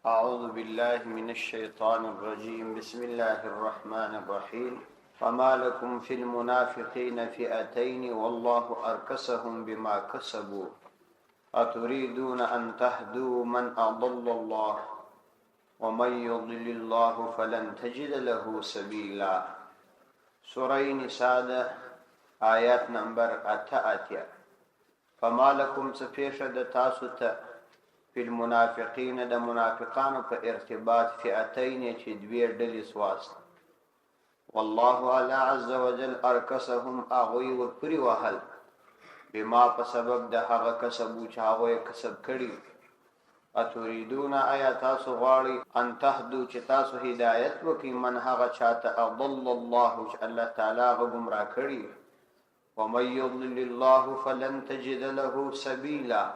أعوذ بالله من الشيطان الرجيم بسم الله الرحمن الرحيم فما لكم في المنافقين فئتين والله أركسهم بما كسبوا أتريدون أن تهدوا من أضل الله ومن يضلل الله فلن تجد له سبيلا. سورة نساء آيات نمبر 88. فما لكم سفيشة تاسو فی المنافقین د منافقانو په ارتباط فئتین چې دوی ډلې سواست. والله علی عز وجل ارکسهم اغوی ورپری وهل بما په سبب د هغه کسبو چې هغه کسب کړي. اتریدون آیا تاسو غواړئ ان تهدو چې تاسو هدایت وکړئ من هغه چاته اضل الله چې الله تعالی هغه ګمراه کړي. ومن یضلل الله فلن تجد له سبیلا،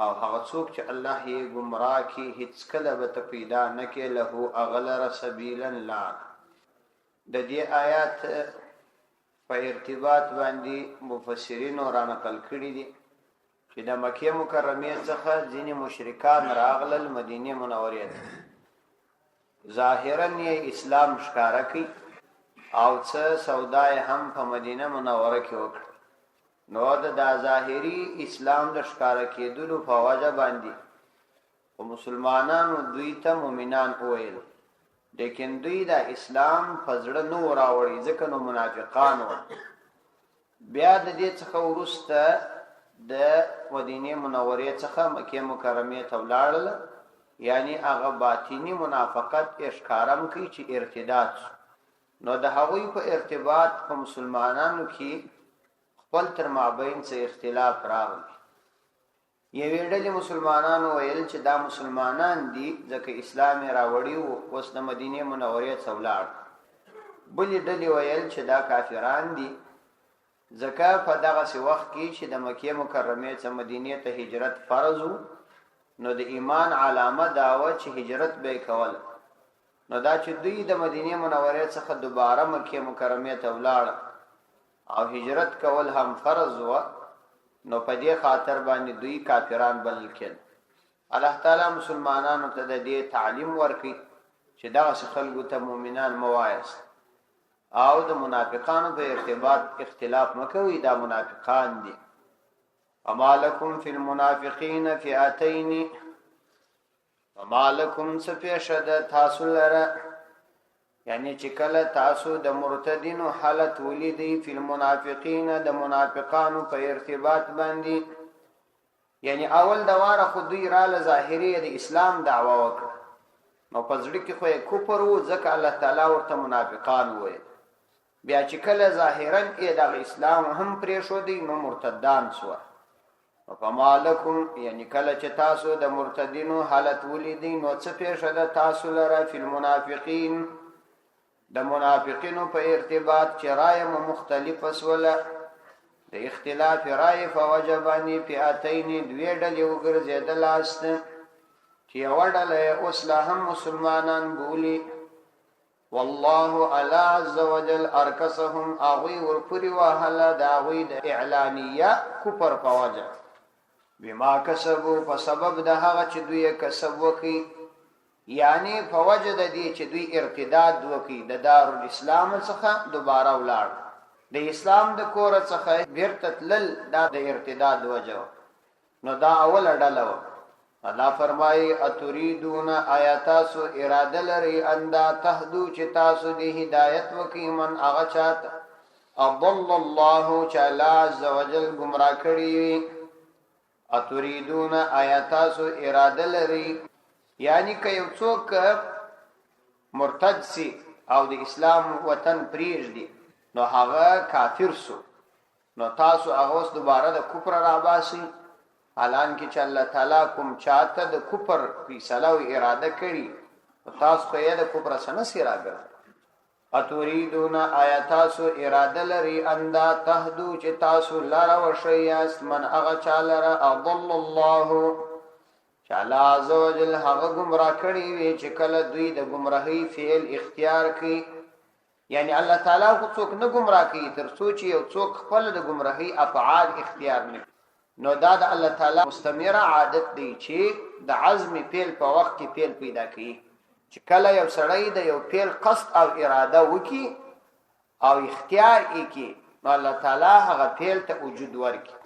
او هغه څوک چې الله یې گمراه کی هیڅ کله به ته پیدا نه کې له اغلر سبیلا لار. د دې آیات په ارتباط باندې مفسرین را نقل کړي دي چې د مکه مکرمه څخه ځینې مشرکان راغلل مدینه منورې ته، ظاهرا یې اسلام ښکارا کوي او څه سودا هم په مدینه منوره کې وکړه. نو دا ظاهری اسلام د ښکارا کېدلو په وجه باندې او مسلمانانو دوی ته مؤمنان وویل، لیکن دوی دا اسلام په زړه نو راوړي ځکه نو منافقان وو. بیا د دې څخه وروسته د مدینه منورې څخه مکه مکرمه ته ولاړل، یعنی هغه باطینی منافقت ښکارم کوي چې ارتداد. نو د هغوی په ارتباط په مسلمانانو کې خپل تر مابین څه اختلاف راغلی. یوې ډلې مسلمانانو ویل چې دا مسلمانان دي ځکه اسلام یې راوړي وو اوس د مدینې منورې څخه ولاړ. بلې ډلې ویل چې دا کافران دي ځکه په دغسې وخت کې چې د مکې مکرمې څخه مدینې ته هجرت فرض وو، نو د ایمان علامه دا وه چې هجرت به یې کول. نو دا چې دوی د مدینې منورې څخه دوباره مکې مکرمې ته ولاړ او هجرت کول هم فرض و، نو په دې خاطر باندې دوی کافران بلل کېدل. الله تعالی مسلمانانو ته د دې تعلیم ورکړي چې دغسې خلکو ته مؤمنان مه وایاست او د منافقانو په ارتباط اختلاف مه کوئ، دا منافقان دي. وما لکم فی المنافقین فئتین، وما لکم څه پیښه ده تاسو لره، یعنی چې کله تاسو د مرتدینو حالت ولیدئ فی المنافقین د منافقانو په ارتباط باندې، یعنی اول د واره خو دوی راله ظاهري د اسلام دعوه وکړه، نو په زړه کې خو یې کفر و ځکه الله تعالی ورته منافقان وویل. بیا چې کله ظاهرا یې دغه اسلام هم پرېښودی نو مرتدان سوه. فما لکم، یعنی کله چې تاسو د مرتدینو حالت ولیدئ نو څه پیښه ده تاسو لره فی المنافقین د منافقینو په ارتباط چې رایه مو مختلفه سوله. د اختلاف رایې په وجه باندې فئتین دوې ډلې وګرځېدلاست چې یوه ډله یې اوس لا هم مسلمانان بولي. والله علی عز وجل ارکسهم، هغوی ورپورې وهله د هغوی د اعلانیه کفر په وجه بما کسبو په سبب د هغه چې دوی کسب وکړي، یعنی په وجه د دې چې دوی ارتداد وکړي د دارالاسلام څخه دوباره ولاړ، د اسلام د کور څخه بیرته تلل دا د ارتداد وجه. نو دا اوله ډله وه. الله فرمایي اتریدون آیا تاسو اراده لرئ ان دا تهدو چې تاسو د هدایت وکړئ من هغه چاته اضل الله چې الله عز وجل ګمراه کړي وي. اتریدون آیا تاسو اراده لرئ، یعنی که یو څوک مرتد سی او د اسلام وطن پریږدي نو هغه کافر سو، نو تاسو هغه اوس دوباره د کفر راباسئ، حالانکه چې الله تعالی کوم چاته د کفر فیصله او اراده کړي تاسو خو یې د کفر څخه نسئ راګرځولی. اتریدون آیا تاسو اراده لرئ ان دا تهدو چې تاسو لاره وښئ یاست من هغه چا لره اضل الله چې الله عز وجل هغه ګمراه کړي وي چې کله دوی د ګمراهۍ فعل اختیار کړي. یعنی الله تعالی خو څوک نه ګمراه کوي تر څو چې یو څوک خپل د ګمراهۍ افعال اختیار نه کړي. نو دا د الله تعالی مستمره عادت دی چې د عزم پیل په وخت کې پیل پیدا کوي چې کله یو سړی د یو پیل قصد او اراده وکي او اختیار وکي نو الله تعالی هغه پیل ته وجود ورکي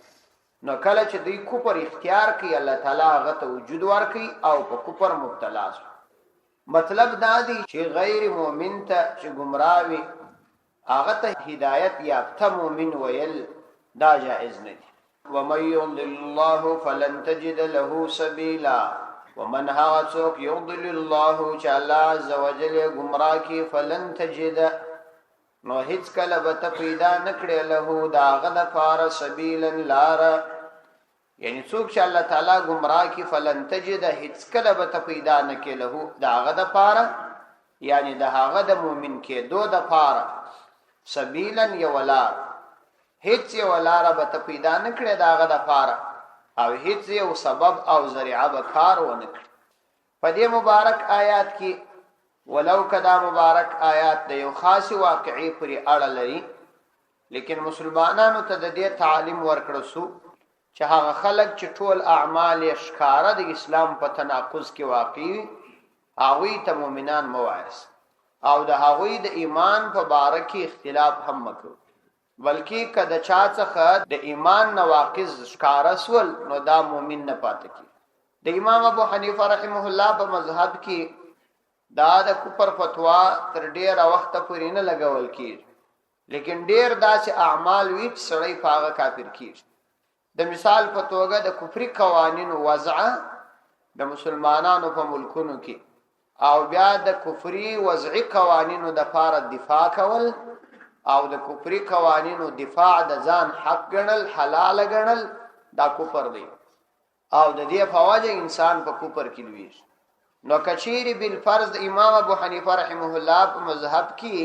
نو کله چې دوی کفر اختیار کوي الله تعالی هغه ته وجود ورکي او په کفر مبتلا شي مطلب دا دی چې غیر مؤمن ته چې گمراه وي هغه ته هدایت یافته مؤمن ویل دا جائز نه دي ومن يضلل الله فلن تجد له سبيلا ومن هغه څوک يضلل الله چې الله عز وجل گمراه کی فلن تجد نو هیڅ کله به ته پیدا نکړې له دا غد فار سبیلا لار یعنی څوک چې الله تعالی گمراه کی فلن تجد هیڅ کله به ته پیدا نکې له دا غد فار یعنی د هغه د مؤمن کې دو د فار سبیلا یولار هیڅ یو لار به ته پیدا نکړې دا غد فار او هیڅ یو سبب او ذریعہ به کار ونه کړ په دې مبارک آیات کې ولو کدا مبارک آیات د یو خاص واقعي پرې اړه لري لیکن مسلمانانو ته د دې تعلیم ورکړو چې هغه خلک چې ټول اعمال ښکارا د اسلام په تناقض کې واقع هغه ته مؤمنان موایس او د هغه د ایمان په باره کې اختلاف هم وکړو بلکې کله چا څخه د ایمان نواقض ښکارا سول نو دا مؤمن نه پاتې کی د امام ابو حنیفه رحمه الله په مذهب کې دا د کفر فتوا تر ډیره وخت پورې نه لګول کیږي لیکن ډیر داسې اعمال وی چې سړی پاغه کافر کیږي د مثال په توګه د کفري قوانینو وضع د مسلمانانو په ملکونو کې او بیا د کفري وضعي قوانینو د فار دفاع کول او د کفري قوانینو دفاع د ځان حق ګڼل حلال ګڼل دا کفر دی او د دې فواجه انسان په کفر کې لوي نو کچيري بل فرض امام ابو حنیفه رحمه الله په مذهب کې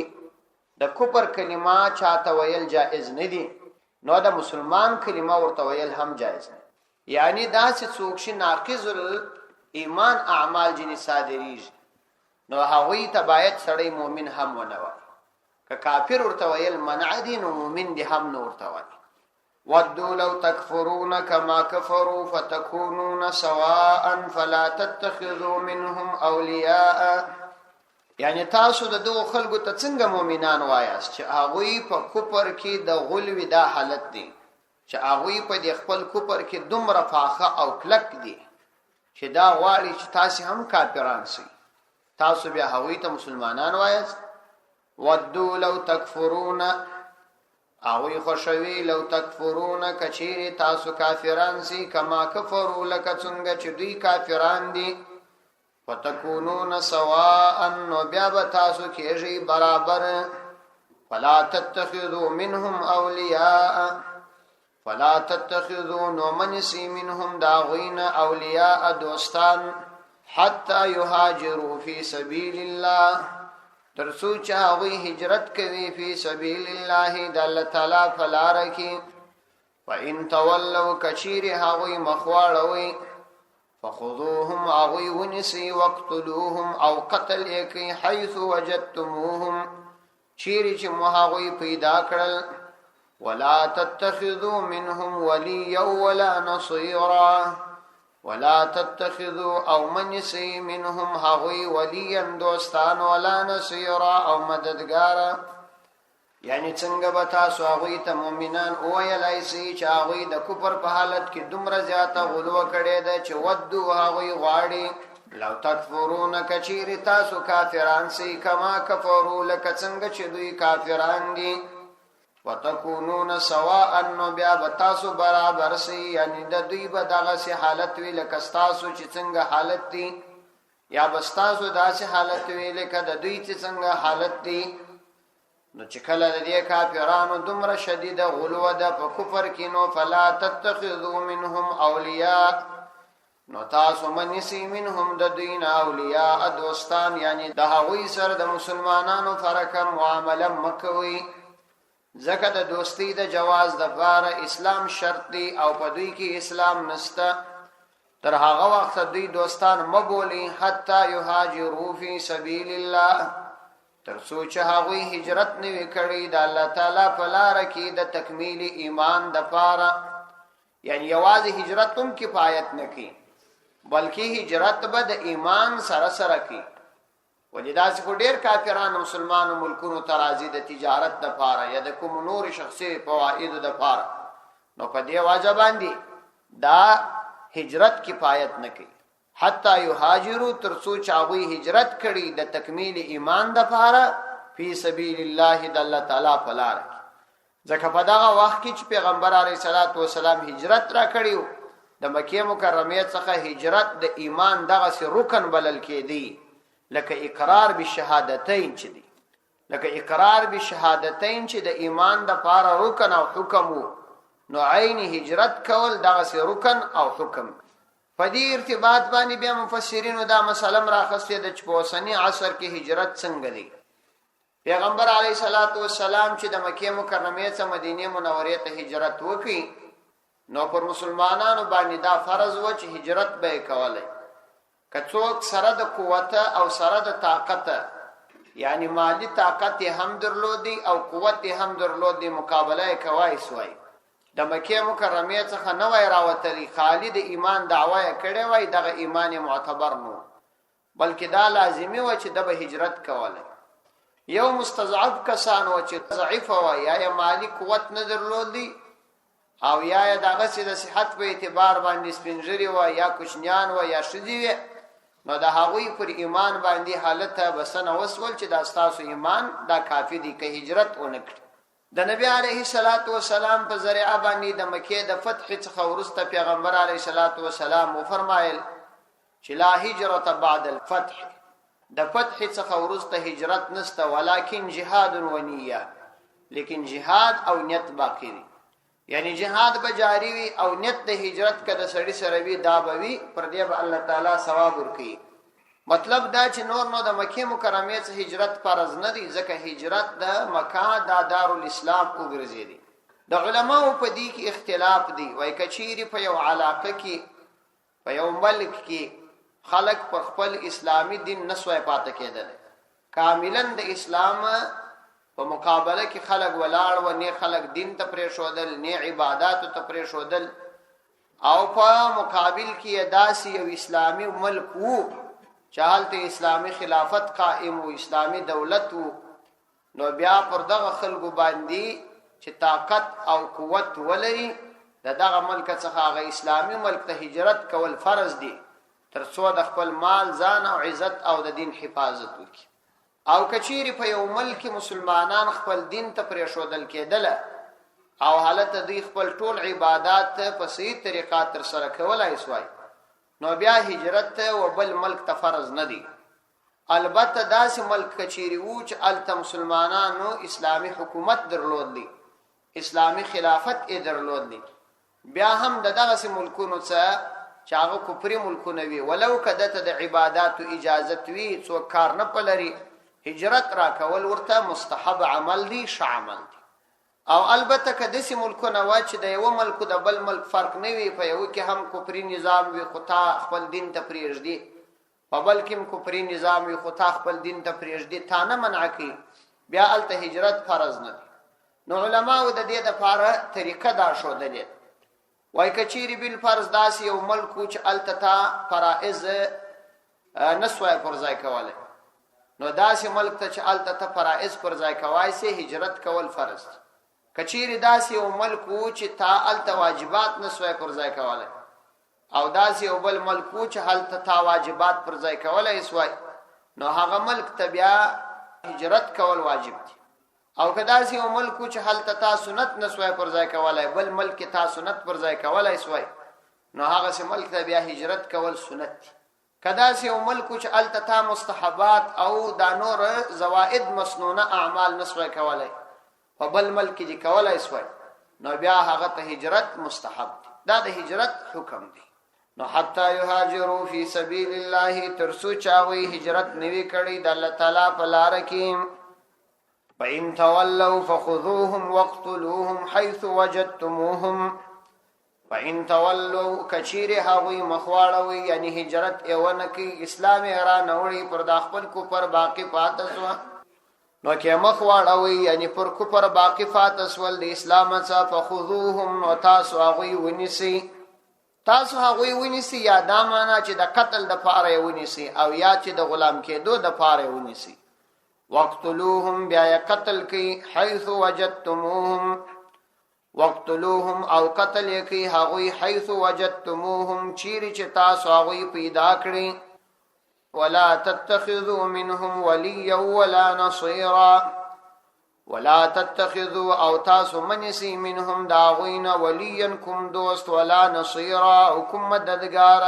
د کفر کلمه چاته ویل جائز نه دي نو د مسلمان کلمه ورته ویل هم جائز نه یعنی دا چې څوک شي ناقض ایمان اعمال جنې صادریږي نو هغه ته باید سړی مؤمن هم ونوي که کافر ورته ویل منع دي نو مؤمن دي هم نه ورته وایي ودوا لو تكفرون كما كفروا فتكونون سواء فلا تتخذوا منهم اولياء یعنی تاسو د دوه خلکو ته څنګه مؤمنان وایاست چې هغه په کفر کې د غلوی دا حالت دي چې هغه په د خپل کفر کې دومره فاخه او کلک دي چې دا غواړي چې تاسو هم کافران شئ تاسو بیا هغه ته مسلمانان وایاست ودوا لو تکفرون اوی خوشوی لو تکفرون کچیر تاسو کافران سی کما کفرو لکه څنګه چې دوی کافران دي فتكونون سواء نو بیا به تاسو کېږئ برابر فلا تتخذوا منهم اولیاء فلا تتخذوا نو منسی منهم داغین اولیاء دوستان حتی یهاجروا فی سبیل الله ترسو چې هغوی هجرت کوي فی سبیل الله د الله تعالی په لاره کې فإن تولوا کچیر هغوی مخواړوي فخذوهم هغوی ونیسئ واقتلوهم او قتل یې کړئ حیث وجدتموهم چیرې چې مو هغوی پیدا کړل ولا تتخذوا منهم وليا ولا نصيرا ولا تتخذوا او منسی منهم هغوی ولیا دوستان ولا نصيرا او مددگار یعنی څنګه به تاسو هغوی ته مؤمنان وویلای شئ چې هغوی د کفر په حالت کې دومره زیاته غلوه کړې ده چې ودو هغوی غواړي لو تکفرون کچیر تاسو کافران شئ کما کفروا لکه څنګه چې دوی کافران دي وتكونون سواء نو بیا به تاسو برابر شئ یعنی د دوی به دغه سي حالت وی لکه تاسو چې څنګه حالت دي یا به تاسو داسې حالت وی لکه د دوی چې څنګه حالت دي نو چې کله د دې کافرانو دومره شدیده غلوه ده په کفر کې نو فلا تتخذوا منهم اولیاء نو تاسو منسی منهم د دوی نه اولیاء دوستان یعنی د هغوی سره د مسلمانانو فرق معامله مکوي ځکه د دوستی د جواز د لپاره اسلام شرط دی او په دوی کې اسلام نشته تر هغه وخت دوی دوستان مبولي حتی یهاجروا فی سبیل الله تر سوچ هغوی هجرت نه وکړي د الله تعالی په لار کې د تکمیل ایمان د لپاره یعنی یوازې هجرت هم کفایت نه کوي بلکې هجرت به د ایمان سره سره کی. ولدا چې ډېر کافرانو مسلمانو ملکونو ترازی د تجارت د پاره یا د کوم نور شخصي فواید د پاره، نو په دې واجب باندې دا هجرت کفایت نه کوي. حتی یهاجروا ترڅو چاوی هجرت کړي د تکمیل ایمان د پاره فی سبیل الله د الله تعالی په لار کې. ځکه په دغه وخت کې چې پیغمبر علیه الصلاۃ والسلام هجرت را کړیو، د مکه مکرمه څخه هجرت د ایمان دغه سي رکن بلل کېدی، لکه اقرار بالشهادتین چې دی، لکه اقرار بالشهادتین چې د ایمان د پاره رکن او حکم وو، نو عین هجرت کول دغه سي رکن او حکم. په دې ارتباط باندې بیا مفسرینو دا مسله راخسته د چپوسنی عصر کې هجرت څنګه دی. پیغمبر علیه الصلاۃ والسلام چې د مکه مکرمه څخه مدینه منوره ته هجرت وکړي، نو پر مسلمانانو باندې دا فرض و چې هجرت به کوله. کڅوک سره د قوت او سره د طاقت، یعنی مالی طاقت هم درلودي او قوت هم درلودي، مقابله کوي سوی. د مکه مکرمه څخه نو راوتلی خالد ایمان دعوی کړي وای، دغه ایمان معتبر نو، بلکې دا لازمی و چې د به هجرت کوله. یو مستضعف کسان و چې ضعیف و یا مالی قوت نه درلودي او یا دغه د صحت په اعتبار باندې سپینجری و یا کوچنیان و یا شذی، نو د هغوی پر ایمان باندې حالت بسنه وسول چې دا ستاسو ایمان دا کافی دی که هجرت ونکړي. د نبی علیه الصلاۃ والسلام په ذریعہ باندې د مکه د فتح څخه ورسته پیغمبر علیه الصلاۃ والسلام وفرمایل چې لا هجرت بعد الفتح، د فتح څخه ورسته هجرت نسته، ولکن جهاد و نیه، لیکن جهاد او نیت باقی دی. یعنی جهاد به جاری وي او نیت د هجرت کده سړی سره وي، دا به وي پر دې به الله تعالی ثواب ورکړي. مطلب دا چې نور نو د مکه مکرمه څخه هجرت فرض نه دی، ځکه هجرت د مکه د دارالاسلام وګرځیدي. د علماو په دې کې اختلاف دی، وای کچيري په یو علاقه کې په یو ملک کې خلق پر خپل اسلامی دین نسوي پاتې کېدل، کاملا د اسلام په مقابله کې خلق ولاړ و نه خلق دین ته پرې شودل، نه عبادت ته پرې شودل، او په مقابل کې داسي یو اسلامی ملک وو چالته اسلامی خلافت قائم و اسلامی دولت وو، نو بیا پر دغه خلکو باندې چې طاقت او قوت ولري دغه ملک څخه هغه اسلامی ملک ته هجرت کول فرض دي، ترڅو د خپل مال ځان او عزت او د دین حفاظت وکړي. او کچيري په یو ملک مسلمانان خپل دین ته پرې شودل کېدل او حالت دی خپل ټول عبادت په صحیح طریقه تر سره کولای سوای، نو بیا هجرت و بل ملک ته فرض نه دی. البته داسې ملک کچيري وو چې الته مسلمانانو اسلامی حکومت درلودلی، اسلامی خلافت یې درلودلی، بیا هم دغه ملکونو څخه چې هغه کفري ملکونه وي، ولو کده ته د عبادت او اجازه وي څوک کار نه پلري، هجرت را کول ورته مستحب عمل دی، ښه عمل دی. او البته کده سي ملکونه وا چې د یو ملک د بل ملک فرق نه وي، په یو کې هم کفري نظام وي خو تا خپل دین ته پریږدي، په بل کې هم کفري نظام وي خو تا خپل دین ته پریږدي، تا نه منع کوي، بیا الته هجرت فرض نه دی. نو علماو د دې لپاره طریقه دا شودلې، وای کچيري بل فرض داسې یو ملک چې الته تا فرائض نسوای پر ځای کوله، نو داسې ملک ته چې الته ته فرائض پر ځای کوای سي هجرت کول فرض دی. کچيري داسې یو ملک چې تا الته واجبات نسوای پر ځای کوله، او داسې یو بل ملک چې الته تا واجبات پر ځای کولای سوای، نو هغه ملک ته بیا هجرت کول واجب دی. او کداسې یو ملک چې الته تا سنت نسوای پر ځای کولای، بل ملک تا سنت پر ځای کولای سوای، نو هغه سه ملک ته بیا هجرت کول سنت دی. کداسې یو ملک چې الته تا مستحبات او دا نور زوائد مسنونه اعمال نسوای کولای، په بل ملک کې کولای سوای، نو بیا هغه ته هجرت مستحب دی. دا د هجرت حکم دی. نو حتی یهاجروا فی سبیل الله، ترسو چاوی هجرت نوی کړي د الله تعالی په لار کې. فإن تولوا فخذوهم واقتلوهم حيث وجدتموهم. فإن تولوا کچیر هغوی مخواړوي، یعنی هجرت ایونه کې اسلام را نوړي پر د خپل کفر باقی پاتسو، نو کې مخواړوي یعنی پر کفر باقی فاتسول د اسلام څخه، فخذوهم نو تاسو هغوی ونیسي، تاسو هغوی ونیسي یا دا معنا چې د قتل د پاره ونیسي او یا چې د غلام کېدو د پاره ونیسي. وقتلوهم بیا قتل کی حيث وجدتموهم، وقتلوهم او قتل کی هغوی حيث وجدتموهم چیرې چې تاسو هغوی پیدا کړی. ولا تتخذوا منهم وليا ولا نصيرا، ولا تتخذوا او تاسو منسی منهم داغوین ولیا کوم دوست ولا نصيرا او کوم مددگار.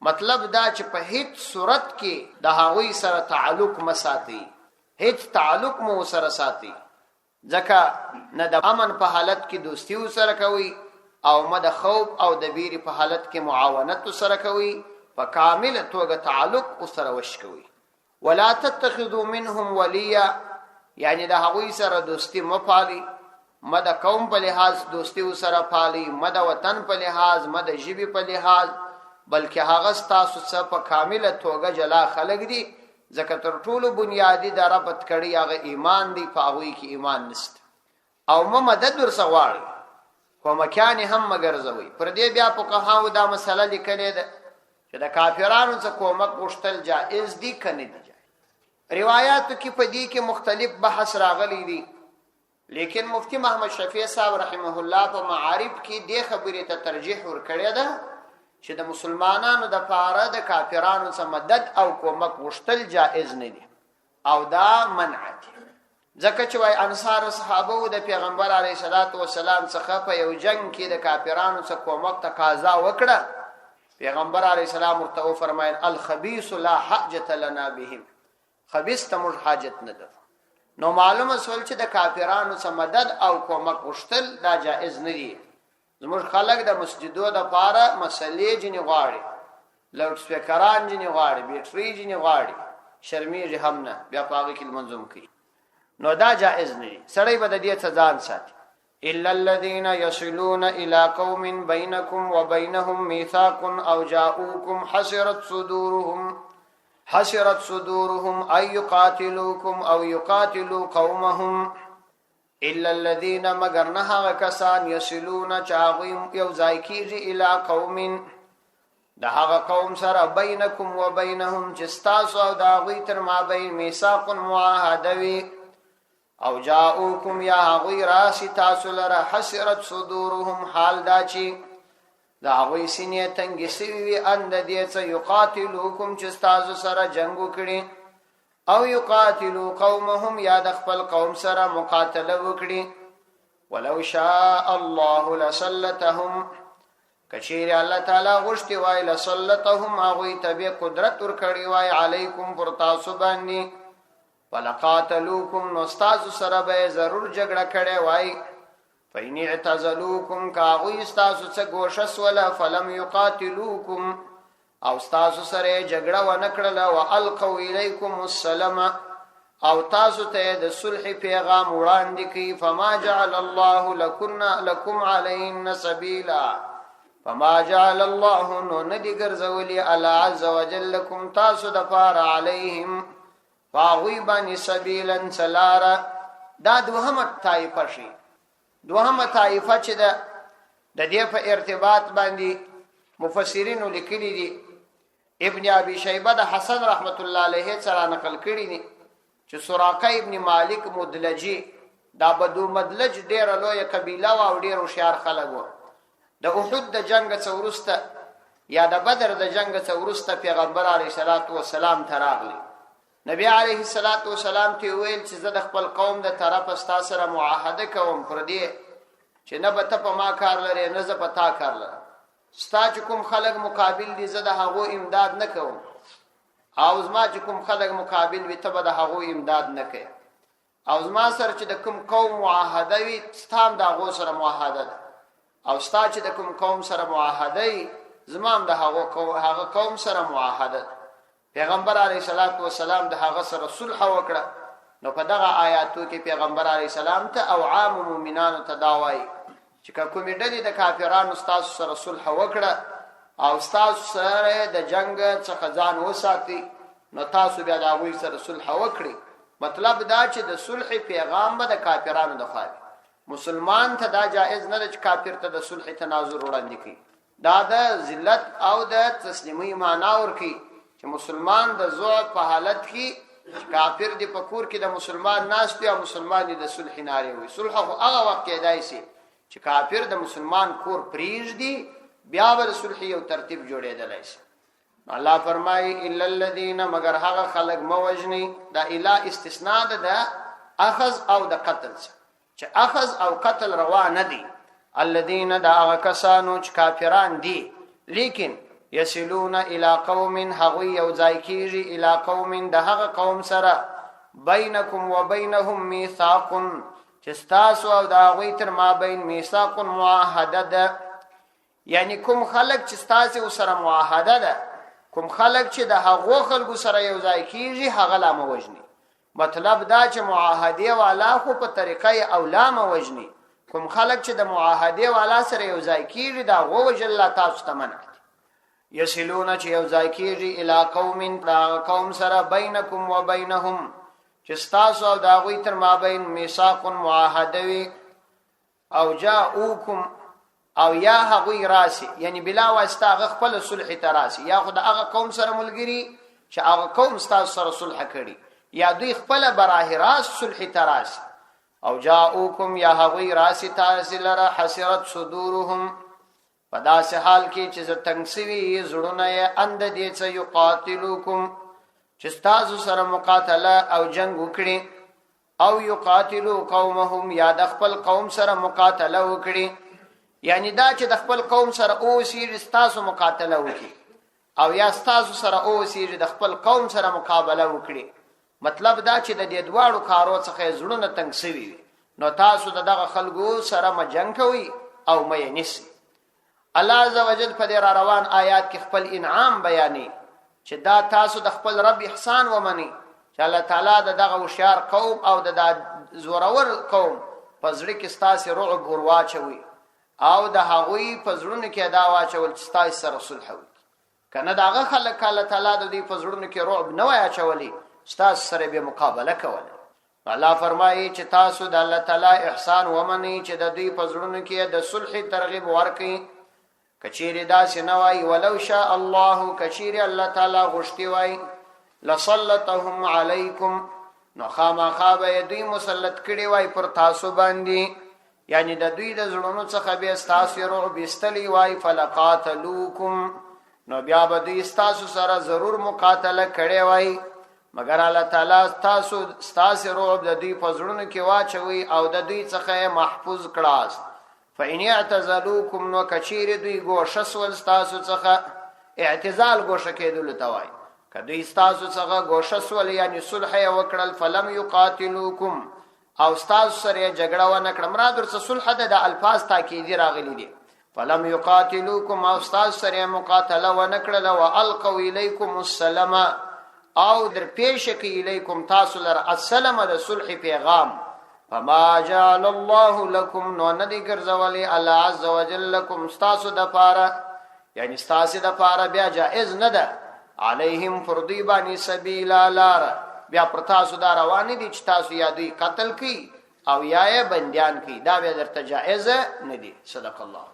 مطلب دا چې په هیڅ صورت کې د هغوی سره تعلق مساتي، هیڅ تعلق مو سره ساتي، ځکه نه د امن په حالت کې دوستی سره کوي او نه د خوف او د بیری په حالت کې معاونت سره کوي، په کامل توګه تعلق سره وش کوي. ولا تتخذوا منهم وليا یعنی د هغوی سره دوستی مپالي، مد قوم په لحاظ دوستی سره پالي، مد وطن په لحاظ، مد ژبې په لحاظ، بلکې هغه تاسو څخه په کامله توګه جلا خلق دي، ځکه تر ټولو بنیادی د ربط کړي هغه ایمان دی، په هغوی کې ایمان نشته. او مدد ورسره غواړي په مکان هم مګرځوي. پر دې بیا فقهاو دا مسله لیکلې ده چې د کافرانو څخه کومک غوښتل جائز دي کنه دي. روایاتو کې په دې کې مختلف بحث راغلی دي، لیکن مفتی محمد شفیع صاحب رحمه الله په معارف کې دې خبرې ته ترجیح ورکړی ده چې د مسلمانانو د پاره د کافرانو څخه مدد او کومک غوښتل جائز نه دي او دا منع دي، ځکه چې وايي انصار صحابه د پیغمبر علیه الصلاۃ والسلام څخه په یو جنگ کې د کافرانو څخه کومک تقاضا وکړه. پیغمبر علیه السلام ورته فرمایل الخبيث لا حاجه لنا بهم، خبيث ته موږ حاجت نه ده. نو معلومه سول چې د کافرانو څخه مدد او کومک غوښتل دا جائز نه دي. زموږ خلک د مسجدو د پاره مسلې جنې غواړي، لاوډ سپیکران جنې غواړي، بیټري جنې غواړي، شرمېږي هم نه، بیا په هغه کې منظوم کوي. نو دا جائز نه دي، سړی به د دې څخه ځان ساتي. الا الذين يصلون الى قوم بينكم وبينهم ميثاق او جاءوكم حسرت صدورهم أن يقاتلوكم أو يقاتلوا قومهم. إلا الذين مگر نه کسان يصلون چاغیم یو ځای کیږي الى قوم د هغه قوم سره بینکم و بینهم چې تاسو او دا غوی تر مابین میثاق معاهدوي، او جاءوکم یا غوی راسی تاسو لره حسرت صدورهم حال دا چې دا غوی سینې تنګې سوي وي ان د دې څه یقاتلوکم چې تاسو سره جنگ وکړي، او یقاتلوا قومهم یا د خپل قوم سره مقاتله وکړي. ولو شاء الله لسلطهم کچیر الله تعالی غشتي وای لسلطهم هغوی ته قدرت ورکړي وای علیکم پر تاسو باندې، ولقاتلوکم نو تاسو سره به ضرور جګړه کړي وای. فإن اعتزلوكم كاغوی استاسو څخه گوشس ولا فلم يقاتلوكم او استاسو سره جګړه ونکړه او القوا اليكم السلام او تاسو ته د صلح پیغام وړاندې کی. فما جعل الله لكم عليهن سبيلا، فما جعل الله نو ندی ګرځولي الله عز وجل لكم تاسو د پاره عليهم فاغوی باندې سبيلا سلارا. دا دوهمه طائفه شي، دوهمه طائفه چې د دې په ارتباط باندې مفسرین لیکلي دي. ابن ابي شيبه د حسن رحمت الله علیه سره نقل کړي دي چې سراقه ابن مالک مدلجی دا بدو مدلج ډیره لوی قبیله او ډیر هوښیار خلک وو. د احد د جنگ څخه ورسته یا د بدر د جنگ څخه ورسته پیغمبر علیه الصلاۃ والسلام تراغلی. نبی علیه الصلاۃ والسلام ته ویل چې زه د خپل قوم د طرف استا سره معاهده کوم پر دې چې نه به ته په ما کار لرې نه زه په تا کار لرم. ستا چې کوم خلک مقابل دي زه د هغو امداد نه کوم، او زما چې کوم خلک مقابل وي ته به د هغو امداد نه کوې، او زما سره چې د کوم قوم معاهده وي ستا هم د هغو سره معاهده ده، او ستا چې د کوم قوم سره معاهده وي زما هم د هغه قوم سره معاهده ده. پیغمبر علیه الصلاۃ والسلام د هغه سره صلح وکړه. نو په دغه آیاتو کې پیغمبر علیه السلام ته او عام مؤمنانو ته دا وایي چې کومې ډلې د کافرانو ستاسو سره صلح وکړه او ستاسو سره د جنگ څخه ځان وساتي، نو تاسو بیا د هغوی سره صلح وکړئ. مطلب دا چې د صلح پیغام به د کافرانو د خوا وي. مسلمان ته دا جائز نه ده چې کافر ته د صلح تناظر وړاندې کړي، دا د ذلت او د تسلیمي معنا ورکی چې مسلمان د ضعف په حالت کې کافر دی په کور کې د مسلمان ناس دی او مسلمان دی د صلح ناره وي. صلح خو هغه وخت کې دایسي چې کافر د مسلمان کور پریږدي بیا به صلح یو ترتیب جوړېدلی شي. الله فرمایي الا الذين مگر هغه خلق موجني دا الا استثناء ده د اخذ او د قتل چې اخذ او قتل روا نه دي. الذين دا هغه کسانو چې کافران دي لیکن یسلون الی قوم هغوی یو ځای کیږي الی قوم د هغه قوم سره بینکم و بینهم میثاق چې ستاسو او د هغوی تر مابین میثاق معاهده ده. یعنی کوم خلق چې ستاسو سره معاهده ده، کوم خلق چې د هغو خلکو سره یو ځای کیږي هغه لا موجني. مطلب دا چې معاهده والا خو په طریقې اولا موجني. کوم خلق چې د معاهده والا سره یو ځای کیږي دا غو وجل تاسو ته منع. یسلون چې یو ځای کیږي الی قوم دا قوم سره بینکم و بینهم چې ستاسو او د هغوی تر مابین میثاق معاهده وي او جاءوکم او یا هغوی راسي، یعنی بلا واسطه هغه خپل صلح ته راسي، یا خو د هغه قوم سره ملګری چې هغه قوم ستاسو سره صلح کړي، یا دوی خپل براه راست صلح ته راسي. او جاءوکم یا هغوی راسي تاسو لره حسرت صدورهم په داسې حال کې چې تنګ سوي زړونه یې اند دې چې یقاتلوکم چې تاسو سره مقاتله او جنگ وکړي، او یقاتلو قومهم یا د خپل قوم سره مقاتله وکړي. یعنی دا چې د خپل قوم سره اوسېږي تاسو مقاتله وکړي، او یا تاسو سره اوسېږي د خپل قوم سره مقابله وکړي. مطلب دا چې د دې دواړو کارو څخه زړونه تنګ سوي نو تاسو دغه خلکو سره مجنګ کوي او مې نسی. الله عزوجل په دې را روان آیات کې خپل انعام بیانې چې دا تاسو د خپل رب احسان ومني چې الله تعالی دغه هوښیار قوم او د زورور قوم په زړه کې ستاسو رعب ورواچوي او د هغوی په زړونو کې دا واچول چې ستاسو سره صلح وکړي. کنه داغه خلک الله تعالی د دې په زړونو کې رعب نه وای اچولي، ستاسو سره به مقابله کوله. الله فرمایي چې تاسو د الله تعالی احسان ومني چې د دې په زړونو کې د صلح ترغیب ورکړي. کچيري داسې نه وای ولو شاء الله کچيري الله تعالی غشتي وای لسلطهم علیکم نو خامخا به دوی مسلط کړي وای پر تاسو باندې، یعنی د دوی د زړونو څخه به تاسو رعب استلی وای فلقاتلوکم نو بیا به دوی تاسو سره ضرور مقاتله کړي وای، مگر الله تعالی تاسو رعب د دوی په زړونو کې واچوي او د دوی څخه محفوظ کړاست. فإن اعتزلوکم نو کچیر دوی گوشه سول ستاسو څخه، اعتزال گوشه کېدل ته وایي، که دوی ستاسو څخه گوشه سول یعنی صلح یې وکړل فلم یقاتلوکم او ستاسو سره جګړه ونه کړه، مراد ورڅ صلح د الفاظ تاکیدي راغلي دي. فلم یقاتلوکم او ستاسو سره مقاتله ونه کړله والقوا الیکم السلام او در پیش کې الیکم تاسو لره السلام د صلح پیغام. فما جعل الله لكم نو ندی ګرځولي الله عز وجل لكم استاسو د پاره، یعنی استاسو د پاره بیا جائز نه ده علیهم فردی بانی سبیلا لار بیا پر تاسو دا روان دي چې تاسو یا دوی قتل کی او یا بندیان کی، دا بیا درته جائز نه دي. صدق الله.